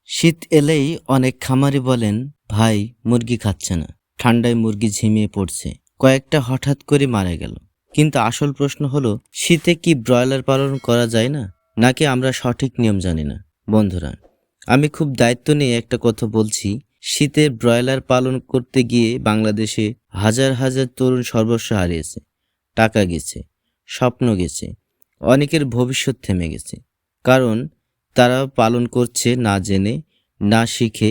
শীত এলেই অনেক খামারি বলেন, ভাই মুরগি খাচ্ছে না, ঠান্ডায় মুরগি ঝিমিয়ে পড়ছে, কয়েকটা হঠাৎ করে মারা গেল। কিন্তু আসল প্রশ্ন হলো, শীতে কি ব্রয়লার পালন করা যায় না, নাকি আমরা সঠিক নিয়ম জানি না? বন্ধুরা, আমি খুব দায়িত্ব নিয়ে একটা কথা বলছি। শীতে ব্রয়লার পালন করতে গিয়ে বাংলাদেশে হাজার হাজার তরুণ সর্বস্ব হারিয়েছে, টাকা গেছে, স্বপ্ন গেছে, অনেকের ভবিষ্যৎ থেমে গেছে। কারণ তারা পালন করছে না জেনে, না শিখে,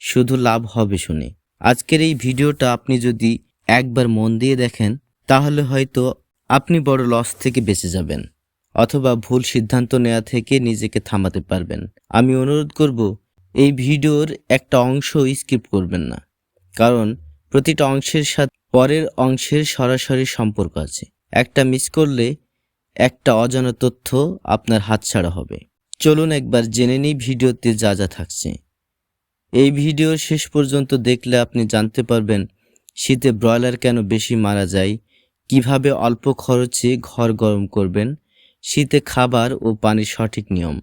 শুধু লাভ হবে শুনে। আজকের এই ভিডিওটা আপনি যদি একবার মন দিয়ে দেখেন, তাহলে হয়তো আপনি বড় লস থেকে বেঁচে যাবেন, অথবা ভুল সিদ্ধান্ত নেওয়া থেকে নিজেকে থামাতে পারবেন। আমি অনুরোধ করব, এই ভিডিওর একটা অংশ স্কিপ করবেন না, কারণ প্রতিটা অংশের সাথে পরের অংশের সরাসরি সম্পর্ক আছে। একটা মিস করলে একটা অজানা তথ্য আপনার হাতছাড়া হবে। চলুন একবার জেনে নিই ভিডিওতে যা যা থাকছে। এই ভিডিও শেষ পর্যন্ত দেখলে আপনি জানতে পারবেন শীতে ব্রয়লার কেন বেশি মারা যায়, কিভাবে অল্প খরচে ঘর গরম করবেন, শীতে খাবার ও পানির সঠিক নিয়ম,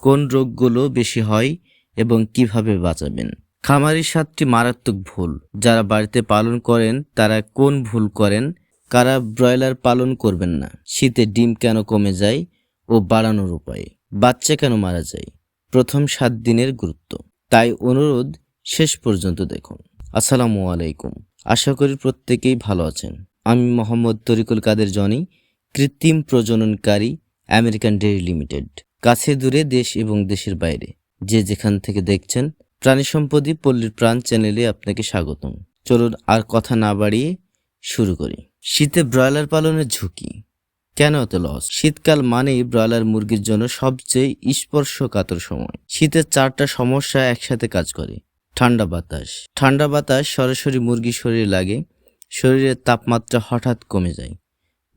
কোন রোগগুলো বেশি হয় এবং কিভাবে বাঁচাবেন। খামারি 7টি মারাত্মক ভুল যারা বাড়িতে পালন করেন তারা কোন ভুল করেন, কারা ব্রয়লার পালন করবেন না, শীতে ডিম কেন কমে যায় ও বাড়ানোর উপায়, বাচ্চা কেন মারা যায়, প্রথম 7 দিনের গুরুত্ব। তাই অনুরোধ শেষ পর্যন্ত দেখুন। আসসালামু আলাইকুম, আশা করি প্রত্যেকেই ভালো আছেন। আমি মোহাম্মদ তরিকুল কাদের জনি, কৃত্রিম প্রজননকারী, আমেরিকান ডেইরি লিমিটেড। কাছে দূরে, দেশ এবং দেশের বাইরে যে যেখান থেকে দেখছেন, প্রাণী সম্পদই পল্লীর প্রাণ চ্যানেলে আপনাকে স্বাগতম। চলুন আর কথা না বাড়িয়ে শুরু করি। শীতে ব্রয়লার পালনের ঝুঁকি, কেন এত লস? শীতকাল মানেই ব্রয়লার মুরগির জন্য সবচেয়ে স্পর্শকাতর সময়। শীতের 4টা সমস্যা একসাথে কাজ করে। ঠান্ডা বাতাস সরাসরি মুরগির শরীরে লাগে, শরীরের তাপমাত্রা হঠাৎ কমে যায়,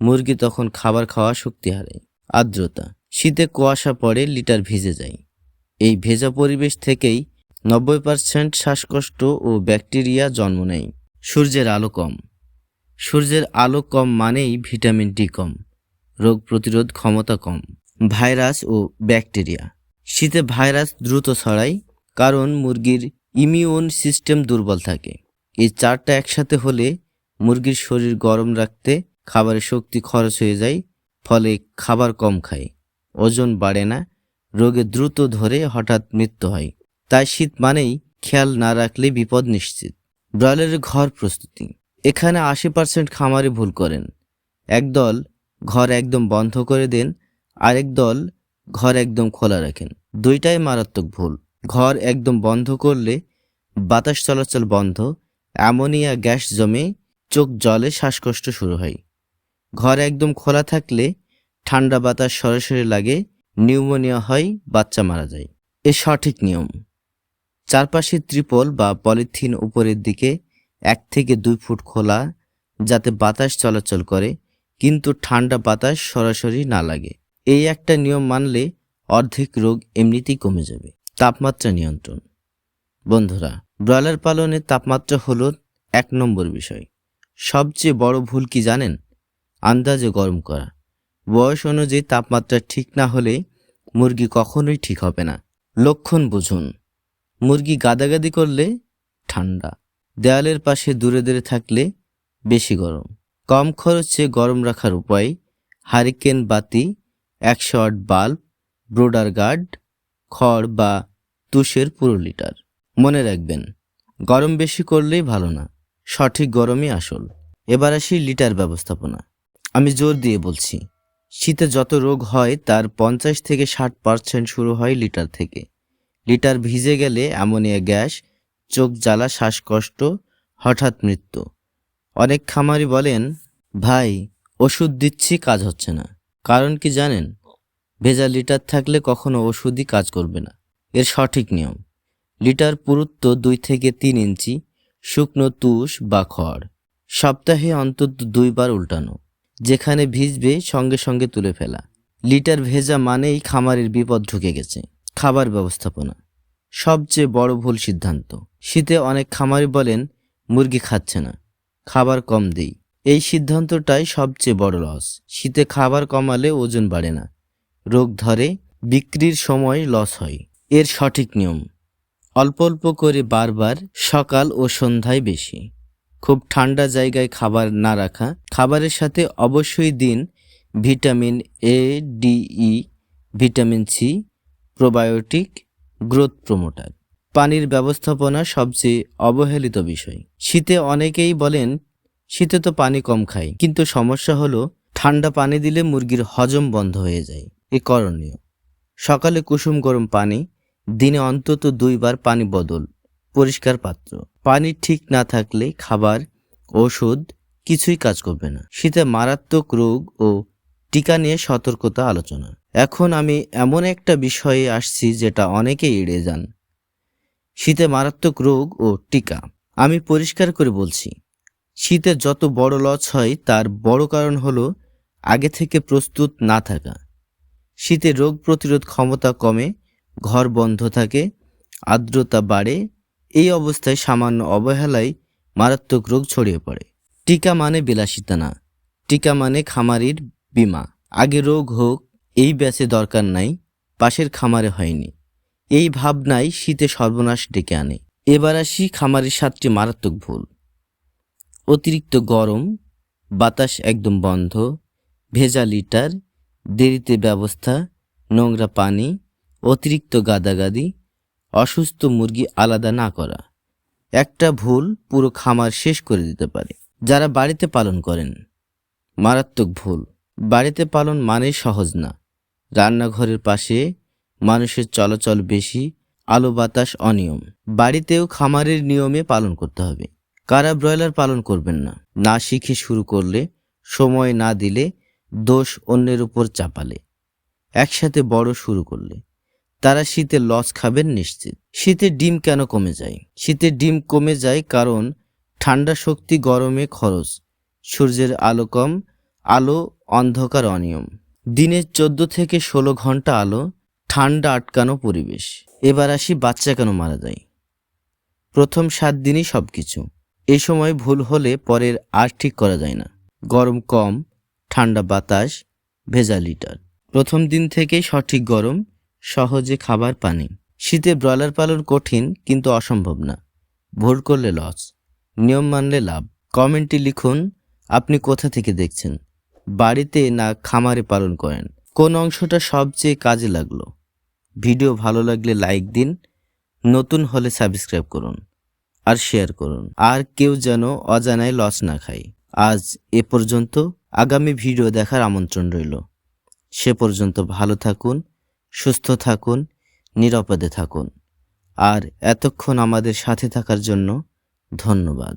মুরগি তখন খাবার খাওয়া শক্তি হারায়। আর্দ্রতা, শীতে কুয়াশা পড়ে, লিটার ভিজে যায়। এই ভেজা পরিবেশ থেকেই 90% শ্বাসকষ্ট ও ব্যাকটেরিয়া জন্ম নেয়। সূর্যের আলো কম মানেই ভিটামিন ডি কম, রোগ প্রতিরোধ ক্ষমতা কম। ভাইরাস ও ব্যাকটেরিয়া, শীতে ভাইরাস দ্রুত ছড়ায়, কারণ মুরগির ইমিউন সিস্টেম দুর্বল থাকে। এই 4টা একসাথে হলে মুরগির শরীর গরম রাখতে খাবারের শক্তি খরচ হয়ে যায়, ফলে খাবার কম খায়, ওজন বাড়ে না, রোগে দ্রুত ধরে হঠাৎ মৃত্যু হয়। তাই শীত মানেই খেয়াল না রাখলে বিপদ নিশ্চিত। ব্রয়লারের ঘর প্রস্তুতি, এখানে 80% খামারে ভুল করেন। একদল ঘর একদম বন্ধ করে দেন, আরেক দল ঘর একদম খোলা রাখেন। দুইটাই মারাত্মক ভুল। ঘর একদম বন্ধ করলে বাতাস চলাচল বন্ধ, অ্যামোনিয়া গ্যাস জমে চোখ জ্বলে, শ্বাসকষ্ট শুরু হয়। ঘর একদম খোলা থাকলে ঠান্ডা বাতাস সরাসরি লাগে, নিউমোনিয়া হয়, বাচ্চা মারা যায়। এর সঠিক নিয়ম, চারপাশে ত্রিপল বা পলিথিন উপরের দিকে 1 থেকে 2 ফুট খোলা, যাতে বাতাস চলাচল করে কিন্তু ঠান্ডা বাতাস সরাসরি না লাগে। এই একটা নিয়ম মানলে অর্ধেক রোগ এমনিতেই কমে যাবে। তাপমাত্রা নিয়ন্ত্রণ, বন্ধুরা, ব্রয়লার পালনে তাপমাত্রা হলো 1 নম্বর বিষয়। সবচেয়ে বড় ভুল কি জানেন? আন্দাজে গরম করা। বয়স অনুযায়ী তাপমাত্রা ঠিক না হলে মুরগি কখনোই ঠিক হবে না। লক্ষণ বুঝুন, মুরগি গাদাগাদি করলে ঠান্ডা, দেয়ালের পাশে দূরে দূরে থাকলে বেশি গরম। কম খরচে গরম রাখার উপায়: হারিকেন বাতি, 100 ওয়াট বাল্ব, ব্রোডার গার্ড, খড় বা তুষের পুরো লিটার। মনে রাখবেন, গরম বেশি করলেই ভালো না, সঠিক গরমই আসল। এবার আসি লিটার ব্যবস্থাপনা। আমি জোর দিয়ে বলছি, শীতে যত রোগ হয় তার 50 থেকে 60% শুরু হয় লিটার থেকে। লিটার ভিজে গেলে অ্যামোনিয়া গ্যাস, চোখ জ্বালা, শ্বাসকষ্ট, হঠাৎ মৃত্যু। অনেক খামারি বলেন, ভাই ওষুধ দিচ্ছি কাজ হচ্ছে না। কারণ কি জানেন? ভেজা লিটার থাকলে কখনো ওষুধই কাজ করবে না। এর সঠিক নিয়ম: লিটার পুরুত্ব 2 থেকে 3 ইঞ্চি, শুকনো তুষ বা খড়, সপ্তাহে অন্তত 2 বার উল্টানো, যেখানে ভিজবে সঙ্গে সঙ্গে তুলে ফেলা। লিটার ভেজা মানেই খামারের বিপদ ঢুকে গেছে। খাবার ব্যবস্থাপনা, সবচেয়ে বড় ভুল সিদ্ধান্ত। শীতে অনেক খামারি বলেন, মুরগি খাচ্ছে না, খাবার কম দেই। এই সিদ্ধান্তটাই সবচেয়ে বড় লস। শীতে খাবার কমালে ওজন বাড়ে না, রোগ ধরে, বিক্রির সময় লস হয়। এর সঠিক নিয়ম: অল্প অল্প করে বারবার, সকাল ও সন্ধ্যায় বেশি। খুব ঠান্ডা জায়গায় খাবার না রাখা। খাবারের সাথে অবশ্যই দিন vitamin A, D, E, vitamin C, probiotic, growth promoter. পানির ব্যবস্থাপনা সবচেয়ে অবহেলিত বিষয়। শীতে অনেকেই বলেন শীতে তো পানি কম খাই, কিন্তু সমস্যা হলো ঠান্ডা পানি দিলে মুরগির হজম বন্ধ হয়ে যায়। এ করণীয়: সকালে কুসুম গরম পানি, দিনে অন্তত 2 বার পানি বদল, পরিষ্কার পাত্র। পানি ঠিক না থাকলে খাবার, ওষুধ কিছুই কাজ করবে না। শীতে মারাত্মক রোগ ও টিকা নিয়ে সতর্কতা আলোচনা। এখন আমি এমন একটা বিষয়ে আসছি যেটা অনেকেই এড়িয়ে যান: শীতে মারাত্মক রোগ ও টিকা। আমি পরিষ্কার করে বলছি, শীতে যত বড় লস হয় তার বড় কারণ হলো আগে থেকে প্রস্তুত না থাকা। শীতে রোগ প্রতিরোধ ক্ষমতা কমে, ঘর বন্ধ থাকে, আর্দ্রতা বাড়ে। এই অবস্থায় সামান্য অবহেলায় মারাত্মক রোগ ছড়িয়ে পড়ে। টিকা মানে বিলাসিতা না, টিকা মানে খামারির বীমা। আগে রোগ হোক, এই ব্যাচে দরকার নাই, পাশের খামারে হয়নি, এই ভাবনাই শীতে সর্বনাশ ডেকে আনে। এবার আসি খামারের 7টি মারাত্মক ভুল। অতিরিক্ত গরম, বাতাস একদম বন্ধ, ভেজা লিটার, দেরিতে ব্যবস্থা, নোংরা পানি, অতিরিক্ত গাদাগাদি, অসুস্থ মুরগি আলাদা না করা। একটা ভুল পুরো খামার শেষ করে দিতে পারে। যারা বাড়িতে পালন করেন, মারাত্মক ভুল। বাড়িতে পালন মানে সহজ না। রান্নাঘরের পাশে মানুষের চলাচল বেশি, আলো বাতাস অনিয়ম। বাড়িতেও খামারের নিয়মে পালন করতে হবে। কারা ব্রয়লার পালন করবেন না? না শিখে শুরু করলে, সময় না দিলে, দোষ অন্যের উপর চাপালে, একসাথে বড় শুরু করলে, তারা শীতে লস খাবেন নিশ্চিত। শীতে ডিম কেন কমে যায়? শীতে ডিম কমে যায় কারণ ঠান্ডা শক্তি গরমে খরচ, সূর্যের আলো কম, আলো অন্ধকার অনিয়ম, দিনে 14 থেকে 16 ঘন্টা আলো, ঠান্ডা আটকানো পরিবেশ। এবার আসি বাচ্চা কেন মারা যায়। প্রথম 7 দিনই সবকিছু। এই সময় ভুল হলে পরের আর ঠিক করা যায় না। গরম কম, ঠান্ডা বাতাস, ভেজা লিটার। প্রথম দিন থেকেই সঠিক গরম, সহজে খাবার পানি। শীতে ব্রয়লার পালন কঠিন কিন্তু অসম্ভব না। ভুল করলে লস, নিয়ম মানলে লাভ। কমেন্টে লিখুন আপনি কোথা থেকে দেখছেন, বাড়িতে না খামারে পালন করেন, কোন অংশটা সবচেয়ে কাজে লাগলো। ভিডিও ভালো লাগলে লাইক দিন, নতুন হলে সাবস্ক্রাইব করুন আর শেয়ার করুন। আর কেউ যেন অজানায় লস না খায়। আজ এ পর্যন্ত, আগামী ভিডিও দেখার আমন্ত্রণ রইল। সে পর্যন্ত ভালো থাকুন, সুস্থ থাকুন, নিরাপদে থাকুন। আর এতক্ষণ আমাদের সাথে থাকার জন্য ধন্যবাদ।